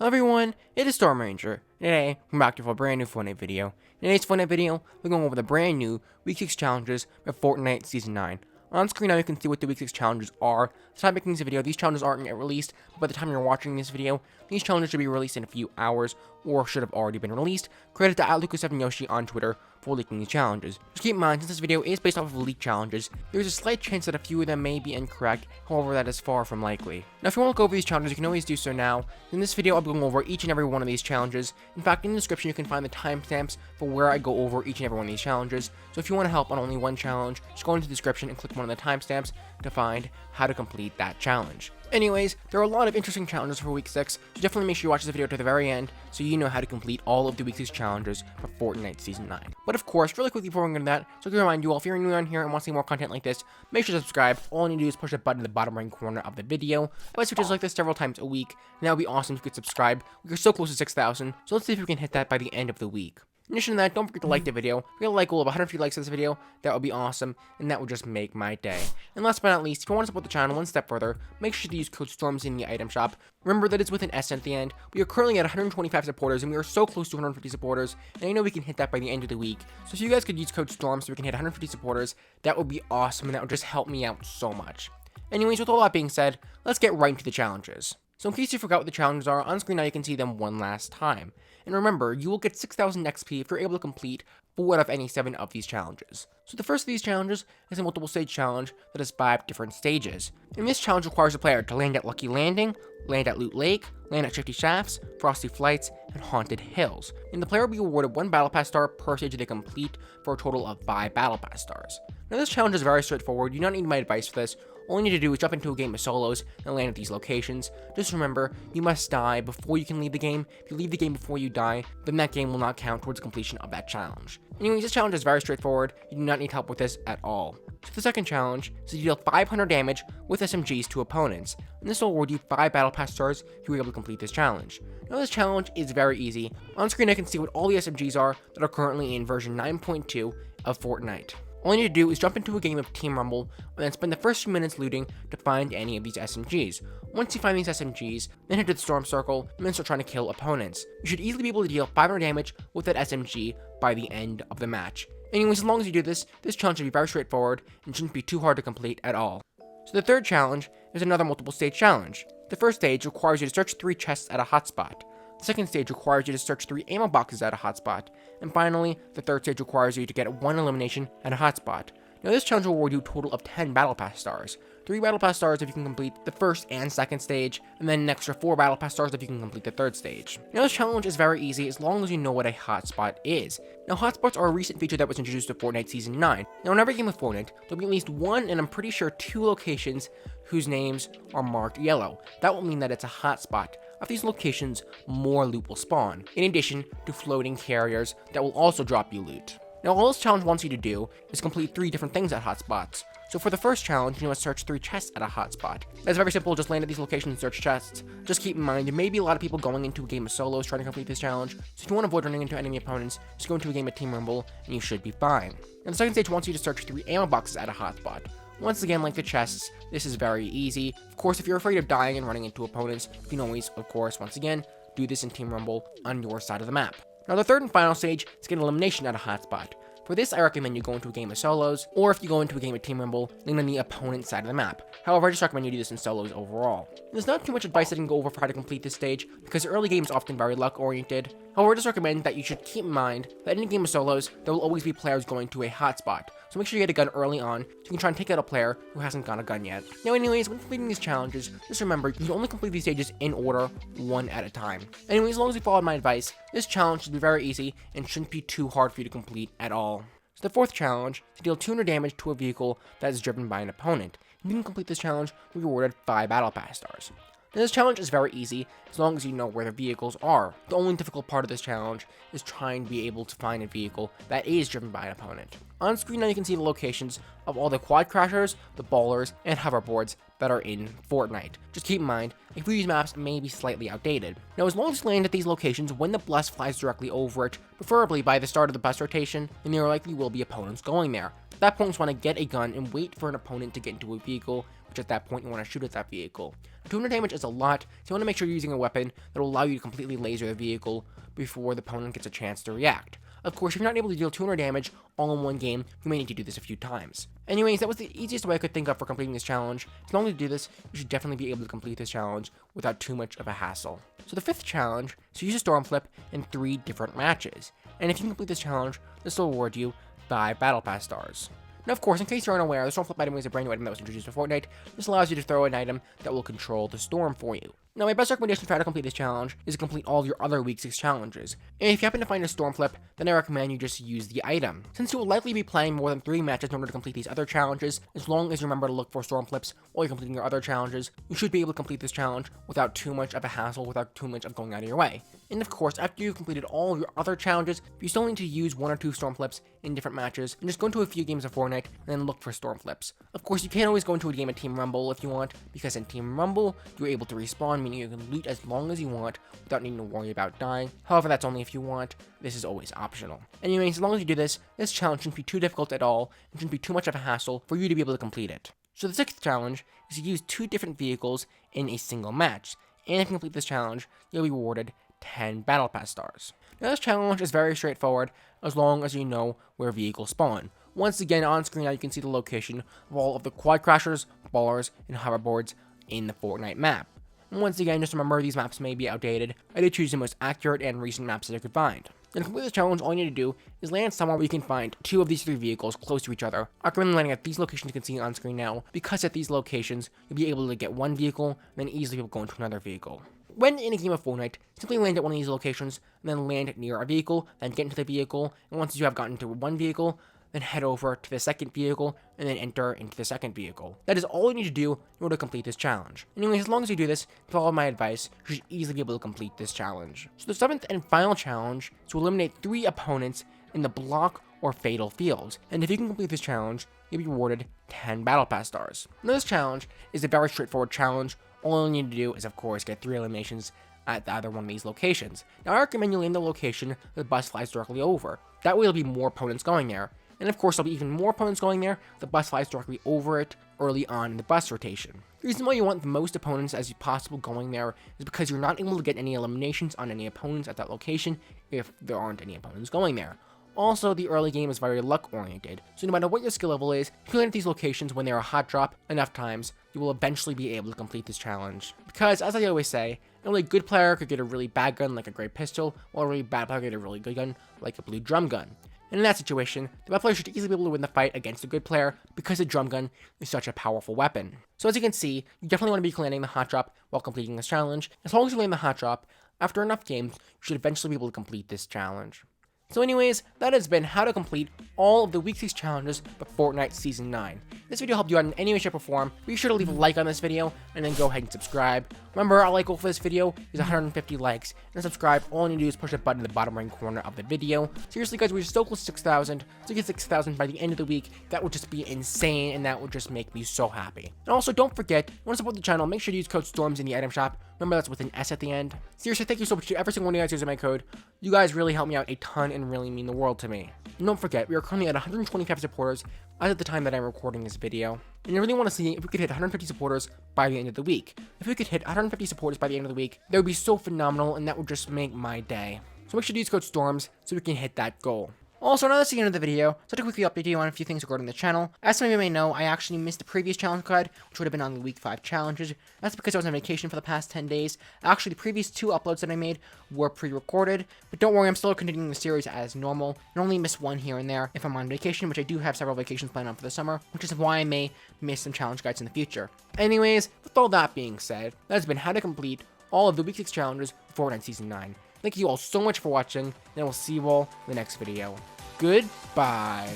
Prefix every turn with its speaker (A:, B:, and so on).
A: Hello everyone, it is Storm Ranger. Today, we're back to a brand new Fortnite video. In today's Fortnite video, we're going over the brand new Week 6 challenges for Fortnite Season 9. On screen now you can see what the Week 6 challenges are. The time making this video, these challenges aren't yet released, but by the time you're watching this video, these challenges should be released in a few hours, or should have already been released. Credit to @Lucas7Yoshi on Twitter for leaking these challenges. Just keep in mind, since this video is based off of leaked challenges, there's a slight chance that a few of them may be incorrect, however that is far from likely. Now if you want to go over these challenges, you can always do so now. In this video, I'll be going over each and every one of these challenges. In fact, in the description you can find the timestamps for where I go over each and every one of these challenges. So if you want to help on only one challenge, just go into the description and click one of the timestamps to find how to complete that challenge. Anyways, there are a lot of interesting challenges for Week 6, so definitely make sure you watch this video to the very end so you know how to complete all of the Week 6 challenges for Fortnite Season 9. But of course, really quickly before we get into that, so I can remind you all, if you're new on here and want to see more content like this, make sure to subscribe. All you need to do is push the button in the bottom right corner of the video. I switches like this several times a week, and that would be awesome if you could subscribe. We're so close to 6,000, so let's see if we can hit that by the end of the week. In addition to that, don't forget to like the video. If you get a like goal of 150 likes to this video, that would be awesome, and that would just make my day. And last but not least, if you want to support the channel one step further, make sure to use code STORMS in the item shop. Remember that it's with an S at the end. We are currently at 125 supporters, and we are so close to 150 supporters, and I know we can hit that by the end of the week. So if you guys could use code STORMS so we can hit 150 supporters, that would be awesome, and that would just help me out so much. Anyways, with all that being said, let's get right into the challenges. So in case you forgot what the challenges are, on screen now you can see them one last time. And remember, you will get 6,000 XP if you're able to complete 4 out of any 7 of these challenges. So the first of these challenges is a multiple stage challenge that has 5 different stages. And this challenge requires the player to land at Lucky Landing, land at Loot Lake, land at Shifty Shafts, Frosty Flights, and Haunted Hills. And the player will be awarded 1 Battle Pass star per stage they complete for a total of 5 Battle Pass stars. Now this challenge is very straightforward, you don't need my advice for this. All you need to do is jump into a game of solos and land at these locations. Just remember, you must die before you can leave the game. If you leave the game before you die, then that game will not count towards completion of that challenge. Anyways, this challenge is very straightforward. You do not need help with this at all. So the second challenge is to deal 500 damage with SMGs to opponents, and this will award you 5 Battle Pass stars if you are able to complete this challenge. Now this challenge is very easy. On screen I can see what all the SMGs are that are currently in version 9.2 of Fortnite. All you need to do is jump into a game of Team Rumble, and then spend the first few minutes looting to find any of these SMGs. Once you find these SMGs, then head to the Storm Circle, and then start trying to kill opponents. You should easily be able to deal 500 damage with that SMG by the end of the match. Anyways, as long as you do this, this challenge should be very straightforward, and shouldn't be too hard to complete at all. So the third challenge is another multiple stage challenge. The first stage requires you to search 3 chests at a hotspot. The second stage requires you to search 3 ammo boxes at a hotspot, and finally, the third stage requires you to get 1 elimination at a hotspot. Now this challenge will award you a total of 10 Battle Pass stars. 3 Battle Pass stars if you can complete the first and second stage, and then an extra 4 Battle Pass stars if you can complete the third stage. Now this challenge is very easy as long as you know what a hotspot is. Now hotspots are a recent feature that was introduced to Fortnite Season 9. Now in every game of Fortnite, there'll be at least 1 and I'm pretty sure 2 locations whose names are marked yellow. That will mean that it's a hotspot. At these locations, more loot will spawn, in addition to floating carriers that will also drop you loot. Now all this challenge wants you to do is complete 3 different things at hotspots. So for the first challenge, you must search 3 chests at a hotspot. That's very simple, just land at these locations and search chests. Just keep in mind, there may be a lot of people going into a game of solos trying to complete this challenge, so if you want to avoid running into enemy opponents, just go into a game of Team Rumble and you should be fine. And the second stage wants you to search 3 ammo boxes at a hotspot. Once again, like the chests, this is very easy. Of course, if you're afraid of dying and running into opponents, you can always, of course, once again, do this in Team Rumble on your side of the map. Now the third and final stage is get an elimination at a hotspot. For this, I recommend you go into a game of solos, or if you go into a game of Team Rumble, land on the opponent's side of the map. However, I just recommend you do this in solos overall. There's not too much advice I can go over for how to complete this stage, because the early game is often very luck-oriented. However, I just recommend that you should keep in mind that in a game of solos, there will always be players going to a hotspot. So make sure you get a gun early on, so you can try and take out a player who hasn't got a gun yet. Now anyways, when completing these challenges, just remember, you can only complete these stages in order, 1 at a time. Anyways, as long as you followed my advice, this challenge should be very easy, and shouldn't be too hard for you to complete at all. So the fourth challenge is to deal 200 damage to a vehicle that is driven by an opponent. If you can complete this challenge, you'll be awarded 5 Battle Pass stars. Now this challenge is very easy, as long as you know where the vehicles are. The only difficult part of this challenge is trying to be able to find a vehicle that is driven by an opponent. On screen now you can see the locations of all the quad crashers, the ballers, and hoverboards that are in Fortnite. Just keep in mind, a few of these maps may be slightly outdated. Now as long as you land at these locations when the bus flies directly over it, preferably by the start of the bus rotation, then there likely will be opponents going there. At that point, you want to get a gun and wait for an opponent to get into a vehicle which at that point you want to shoot at that vehicle. 200 damage is a lot, so you want to make sure you're using a weapon that will allow you to completely laser the vehicle before the opponent gets a chance to react. Of course, if you're not able to deal 200 damage all in one game, you may need to do this a few times. Anyways, that was the easiest way I could think of for completing this challenge. As long as you do this, you should definitely be able to complete this challenge without too much of a hassle. So the fifth challenge is to use a storm flip in 3 different matches. And if you complete this challenge, this will reward you 5 battle pass stars. Now, of course, in case you're unaware, the storm flip item is a brand new item that was introduced to Fortnite. This allows you to throw an item that will control the storm for you. Now, my best recommendation to try to complete this challenge is to complete all of your other week 6 challenges. And if you happen to find a storm flip, then I recommend you just use the item. Since you will likely be playing more than 3 matches in order to complete these other challenges, as long as you remember to look for storm flips while you're completing your other challenges, you should be able to complete this challenge without too much of a hassle, without too much of going out of your way. And of course, after you've completed all of your other challenges, you still need to use 1 or 2 storm flips in different matches, and just go into a few games of Fortnite and then look for storm flips. Of course, you can't always go into a game of Team Rumble if you want, because in Team Rumble, you're able to respawn, meaning you can loot as long as you want without needing to worry about dying. However, that's only if you want. This is always optional. Anyways, as long as you do this, this challenge shouldn't be too difficult at all, and shouldn't be too much of a hassle for you to be able to complete it. So the 6th challenge is to use 2 different vehicles in a single match, and if you complete this challenge, you'll be rewarded 10 battle pass stars. Now this challenge is very straightforward as long as you know where vehicles spawn. Once again, on screen now you can see the location of all of the quad crashers, ballers, and hoverboards in the Fortnite map. And once again, just remember these maps may be outdated. I did choose the most accurate and recent maps that I could find. Then to complete this challenge, all you need to do is land somewhere where you can find 2 of these 3 vehicles close to each other. I recommend landing at these locations you can see on screen now, because at these locations, you'll be able to get one vehicle, and then easily go into another vehicle. When in a game of Fortnite, simply land at one of these locations, and then land near a vehicle, then get into the vehicle, and once you have gotten to one vehicle, then head over to the second vehicle, and then enter into the second vehicle. That is all you need to do in order to complete this challenge. Anyways, as long as you do this, follow my advice, you should easily be able to complete this challenge. So the 7th and final challenge is to eliminate 3 opponents in the block or fatal fields. And if you can complete this challenge, you'll be rewarded 10 battle pass stars. Now this challenge is a very straightforward challenge. All you need to do is, of course, get 3 eliminations at either one of these locations. Now I recommend you land the location that the bus flies directly over. That way there'll be more opponents going there. And of course, there'll be even more opponents going there if the bus flies directly over it early on in the bus rotation. The reason why you want the most opponents as possible going there is because you're not able to get any eliminations on any opponents at that location if there aren't any opponents going there. Also, the early game is very luck-oriented, so no matter what your skill level is, if you land at these locations when they're a hot drop enough times, you will eventually be able to complete this challenge. Because, as I always say, a really good player could get a really bad gun like a great pistol, while a really bad player could get a really good gun like a blue drum gun. And in that situation, the bad player should easily be able to win the fight against a good player because the drum gun is such a powerful weapon. So as you can see, you definitely want to be landing the hot drop while completing this challenge. As long as you land the hot drop, after enough games, you should eventually be able to complete this challenge. So anyways, that has been how to complete all of the week 6 challenges for Fortnite Season 9. If this video helped you out in any way, shape, or form, be sure to leave a like on this video, and then go ahead and subscribe. Remember, our like goal for this video is 150 likes, and to subscribe, all you need to do is push the button in the bottom right corner of the video. Seriously guys, we're so close to 6,000, so get 6,000 by the end of the week. That would just be insane, and that would just make me so happy. And also, don't forget, if you want to support the channel, make sure to use code STORMS in the item shop. Remember, that's with an S at the end. Seriously, thank you so much to every single one of you guys using my code. You guys really help me out a ton and really mean the world to me. And don't forget, we are currently at 125 supporters as of the time that I'm recording this video. And I really want to see if we could hit 150 supporters by the end of the week. If we could hit 150 supporters by the end of the week, that would be so phenomenal, and that would just make my day. So make sure to use code STORMS so we can hit that goal. Also, now that's the end of the video, so to quickly update you on a few things regarding the channel. As some of you may know, I actually missed the previous challenge guide, which would have been on the week 5 challenges. That's because I was on vacation for the past 10 days. Actually, the previous 2 uploads that I made were pre-recorded, but don't worry, I'm still continuing the series as normal, and only miss one here and there if I'm on vacation, which I do have several vacations planned on for the summer, which is why I may miss some challenge guides in the future. Anyways, with all that being said, that has been how to complete all of the week 6 challenges for Fortnite Season 9. Thank you all so much for watching, and I will see you all in the next video. Goodbye.